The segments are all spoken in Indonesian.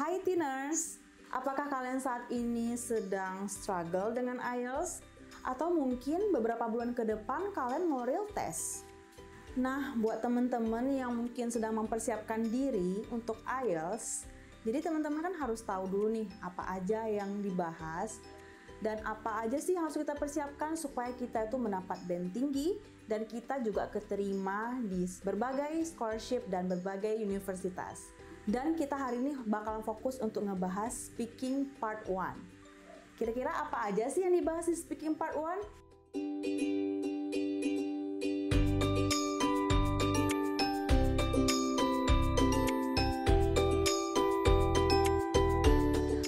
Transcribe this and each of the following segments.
Hai Teeners, apakah kalian saat ini sedang struggle dengan IELTS? Atau mungkin beberapa bulan ke depan kalian mau real test? Nah, buat teman-teman yang mungkin sedang mempersiapkan diri untuk IELTS, jadi teman-teman kan harus tahu dulu nih apa aja yang dibahas dan apa aja sih yang harus kita persiapkan supaya kita itu mendapat band tinggi dan kita juga keterima di berbagai scholarship dan berbagai universitas. Dan kita hari ini bakalan fokus untuk ngebahas speaking part 1. Kira-kira apa aja sih yang dibahas di speaking part 1?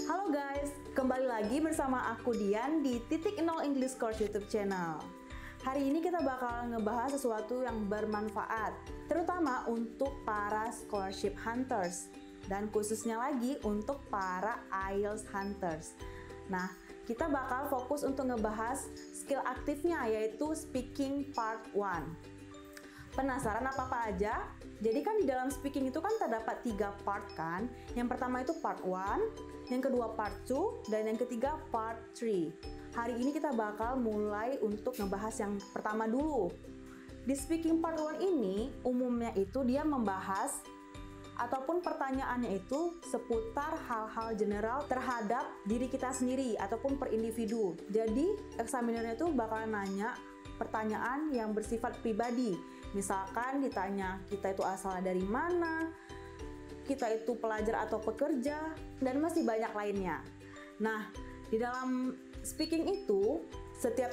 Halo guys, kembali lagi bersama aku Dian di Titik Nol English Course YouTube channel. Hari ini kita bakal ngebahas sesuatu yang bermanfaat, terutama untuk para scholarship hunters, dan khususnya lagi untuk para IELTS hunters. Nah, kita bakal fokus untuk ngebahas skill aktifnya, yaitu speaking part 1. Penasaran apa-apa aja? Jadi kan di dalam speaking itu kan terdapat 3 part kan? Yang pertama itu part 1, yang kedua part 2, dan yang ketiga part 3. Hari ini kita bakal mulai untuk ngebahas yang pertama dulu. Di speaking part 1 ini, umumnya itu dia membahas ataupun pertanyaannya itu seputar hal-hal general terhadap diri kita sendiri ataupun per individu. Jadi, eksaminernya itu bakal nanya pertanyaan yang bersifat pribadi. Misalkan ditanya kita itu asalnya dari mana, kita itu pelajar atau pekerja, dan masih banyak lainnya. Nah, di dalam speaking itu, setiap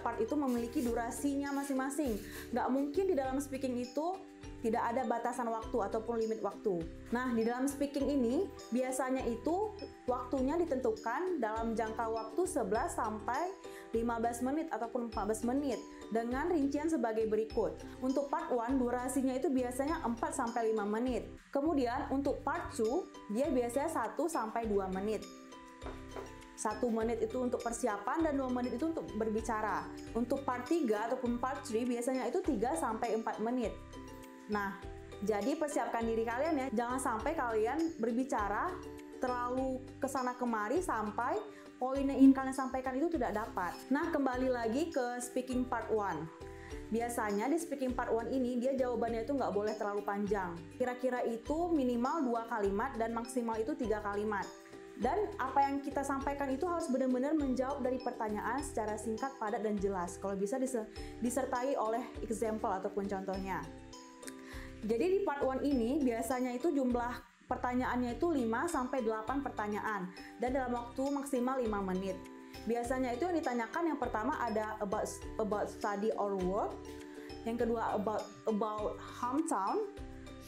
part itu memiliki durasinya masing-masing. Nggak mungkin di dalam speaking itu tidak ada batasan waktu ataupun limit waktu. Nah, di dalam speaking ini, biasanya itu waktunya ditentukan dalam jangka waktu 11 sampai 15 menit ataupun 14 menit dengan rincian sebagai berikut. Untuk part 1, durasinya itu biasanya 4 sampai 5 menit. Kemudian untuk part 2, dia biasanya 1 sampai 2 menit. 1 menit itu untuk persiapan dan 2 menit itu untuk berbicara. Untuk part 3 ataupun part 3 biasanya itu 3 sampai 4 menit. Nah, jadi persiapkan diri kalian ya. Jangan sampai kalian berbicara terlalu kesana kemari sampai poin yang ingin kalian sampaikan itu tidak dapat. Nah, kembali lagi ke speaking part 1. Biasanya di speaking part 1 ini dia jawabannya itu nggak boleh terlalu panjang. Kira-kira itu minimal 2 kalimat dan maksimal itu 3 kalimat. Dan apa yang kita sampaikan itu harus benar-benar menjawab dari pertanyaan secara singkat, padat, dan jelas. Kalau bisa disertai oleh example ataupun contohnya. Jadi di part 1 ini biasanya itu jumlah pertanyaannya itu 5 sampai 8 pertanyaan dan dalam waktu maksimal 5 menit. Biasanya itu yang ditanyakan yang pertama ada about study or work, yang kedua about hometown,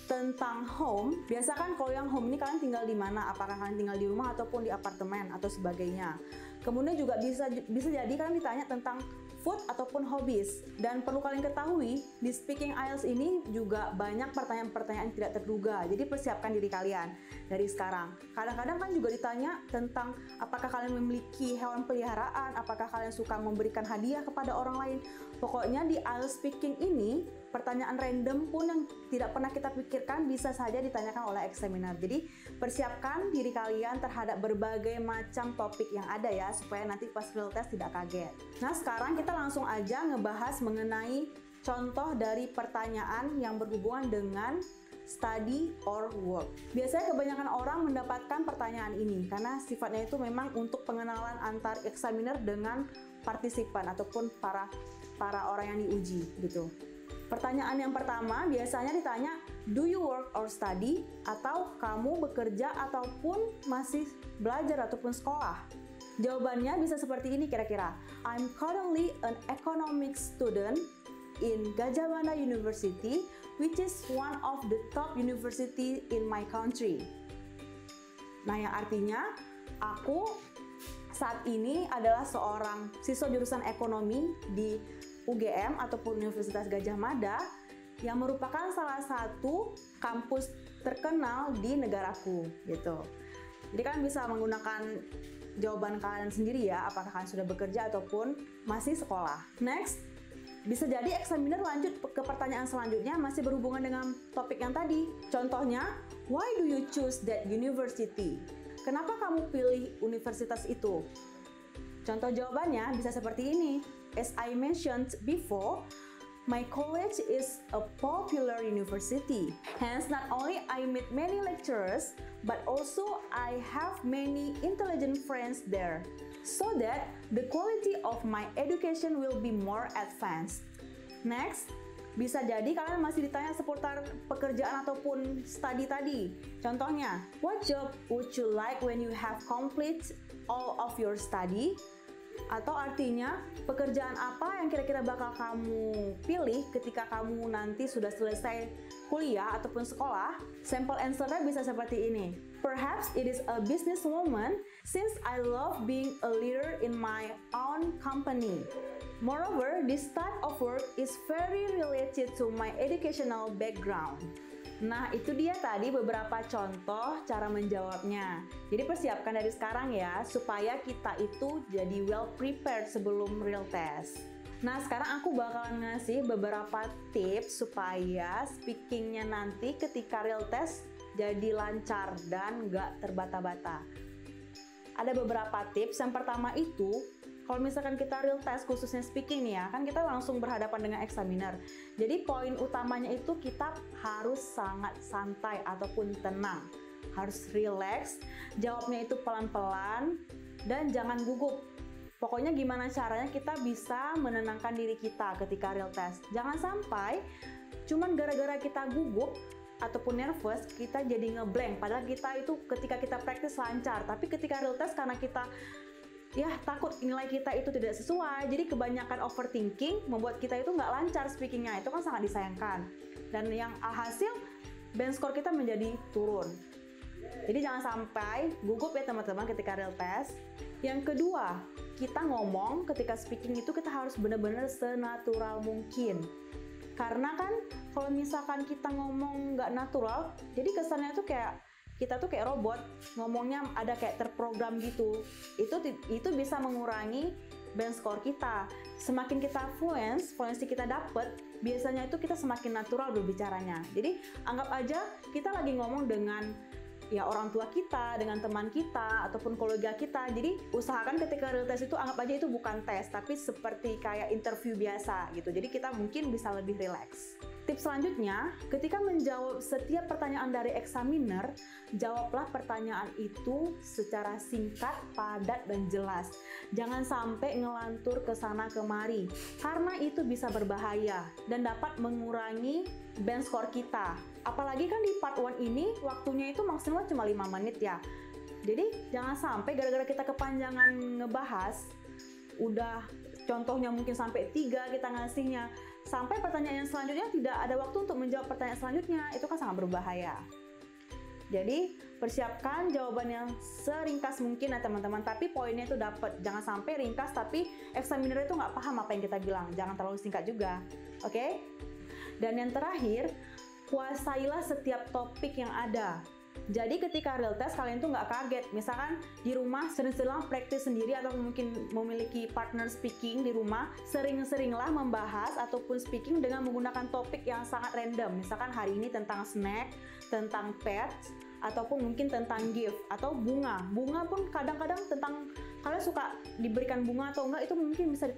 tentang home. Biasa kan kalau yang home ini kalian tinggal di mana? Apakah kalian tinggal di rumah ataupun di apartemen atau sebagainya. Kemudian juga bisa jadi kalian ditanya tentang food ataupun hobbies. Dan perlu kalian ketahui, di speaking IELTS ini juga banyak pertanyaan-pertanyaan yang tidak terduga. Jadi persiapkan diri kalian dari sekarang. Kadang-kadang kan juga ditanya tentang apakah kalian memiliki hewan peliharaan, apakah kalian suka memberikan hadiah kepada orang lain. Pokoknya di IELTS speaking ini, pertanyaan random pun yang tidak pernah kita pikirkan bisa saja ditanyakan oleh examiner. Jadi persiapkan diri kalian terhadap berbagai macam topik yang ada ya, supaya nanti pas real test tidak kaget. Nah, sekarang kita langsung aja ngebahas mengenai contoh dari pertanyaan yang berhubungan dengan study or work. Biasanya kebanyakan orang mendapatkan pertanyaan ini karena sifatnya itu memang untuk pengenalan antar examiner dengan partisipan ataupun para orang yang diuji gitu. Pertanyaan yang pertama biasanya ditanya, do you work or study? Atau kamu bekerja ataupun masih belajar ataupun sekolah? Jawabannya bisa seperti ini kira-kira. I'm currently an economics student in Gadjah Mada University, which is one of the top university in my country. Nah, yang artinya aku saat ini adalah seorang siswa jurusan ekonomi di UGM ataupun Universitas Gadjah Mada yang merupakan salah satu kampus terkenal di negaraku gitu. Jadi kalian bisa menggunakan jawaban kalian sendiri ya, apakah kalian sudah bekerja ataupun masih sekolah. Next, bisa jadi examiner lanjut ke pertanyaan selanjutnya masih berhubungan dengan topik yang tadi. Contohnya, Why do you choose that university? Kenapa kamu pilih universitas itu? Contoh jawabannya bisa seperti ini. As I mentioned before, my college is a popular university. Hence, not only I meet many lecturers, but also I have many intelligent friends there. So that the quality of my education will be more advanced. Next, bisa jadi kalian masih ditanya seputar pekerjaan ataupun study tadi. Contohnya, what job would you like when you have complete all of your study? Atau artinya, pekerjaan apa yang kira-kira bakal kamu pilih ketika kamu nanti sudah selesai kuliah ataupun sekolah? Sample answer-nya bisa seperti ini. Perhaps it is a businesswoman since I love being a leader in my own company. Moreover, this type of work is very related to my educational background. Nah, itu dia tadi beberapa contoh cara menjawabnya. Jadi persiapkan dari sekarang ya, supaya kita itu jadi well prepared sebelum real test. Nah, sekarang aku bakalan ngasih beberapa tips supaya speakingnya nanti ketika real test jadi lancar dan nggak terbata-bata. Ada beberapa tips. Yang pertama itu, kalau misalkan kita real test khususnya speaking nih ya, kan kita langsung berhadapan dengan examiner. Jadi poin utamanya itu kita harus sangat santai ataupun tenang. Harus relax, jawabnya itu pelan-pelan, dan jangan gugup. Pokoknya gimana caranya kita bisa menenangkan diri kita ketika real test. Jangan sampai cuman gara-gara kita gugup ataupun nervous, kita jadi ngeblank. Padahal kita itu ketika kita praktis lancar, tapi ketika real test karena kita takut nilai kita itu tidak sesuai, jadi kebanyakan overthinking membuat kita itu nggak lancar speakingnya. Itu kan sangat disayangkan. Dan yang alhasil band score kita menjadi turun. Jadi jangan sampai gugup ya teman-teman ketika real test. Yang kedua, kita ngomong ketika speaking itu kita harus benar-benar senatural mungkin. Karena kan kalau misalkan kita ngomong nggak natural, jadi kesannya tuh kayak kita tuh kayak robot, ngomongnya ada kayak terprogram gitu. Itu bisa mengurangi band score kita. Semakin kita fluency kita dapet, biasanya itu kita semakin natural berbicaranya. Jadi anggap aja kita lagi ngomong dengan ya orang tua kita, dengan teman kita, ataupun kolega kita. Jadi usahakan ketika real test itu anggap aja itu bukan tes, tapi seperti kayak interview biasa gitu. Jadi kita mungkin bisa lebih relax. Tips selanjutnya, ketika menjawab setiap pertanyaan dari examiner, jawablah pertanyaan itu secara singkat, padat, dan jelas. Jangan sampai ngelantur ke sana kemari, karena itu bisa berbahaya dan dapat mengurangi band score kita. Apalagi kan di part 1 ini waktunya itu maksimal cuma 5 menit ya. Jadi jangan sampai gara-gara kita kepanjangan ngebahas, udah contohnya mungkin sampai 3 kita ngasihnya, sampai pertanyaan yang selanjutnya tidak ada waktu untuk menjawab pertanyaan selanjutnya, itu kan sangat berbahaya. Jadi persiapkan jawaban yang seringkas mungkin ya teman-teman, tapi poinnya itu dapat. Jangan sampai ringkas tapi examiner itu nggak paham apa yang kita bilang. Jangan terlalu singkat juga, oke? Dan yang terakhir, kuasailah setiap topik yang ada. Jadi ketika real test kalian tuh nggak kaget. Misalkan di rumah sering-sering praktis sendiri atau mungkin memiliki partner speaking di rumah, sering-seringlah membahas ataupun speaking dengan menggunakan topik yang sangat random. Misalkan hari ini tentang snack, tentang pets, ataupun mungkin tentang gift atau bunga. Bunga pun kadang-kadang tentang kalian suka diberikan bunga atau enggak, itu mungkin bisa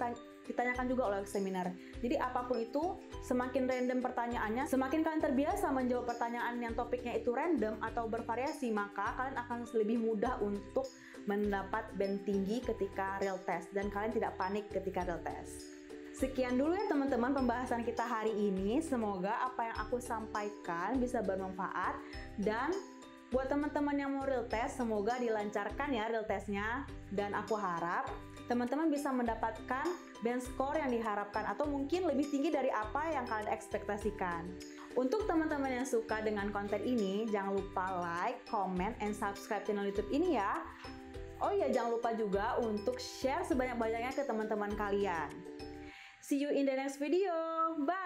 ditanyakan juga oleh seminar. Jadi apapun itu, semakin random pertanyaannya, semakin kalian terbiasa menjawab pertanyaan yang topiknya itu random atau bervariasi, maka kalian akan lebih mudah untuk mendapat band tinggi ketika real test dan kalian tidak panik ketika real test. Sekian dulu ya teman-teman pembahasan kita hari ini. Semoga apa yang aku sampaikan bisa bermanfaat, dan buat teman-teman yang mau real test, semoga dilancarkan ya real testnya. Dan aku harap teman-teman bisa mendapatkan band score yang diharapkan atau mungkin lebih tinggi dari apa yang kalian ekspektasikan. Untuk teman-teman yang suka dengan konten ini, jangan lupa like, comment, and subscribe channel YouTube ini ya. Oh iya, jangan lupa juga untuk share sebanyak-banyaknya ke teman-teman kalian. See you in the next video. Bye!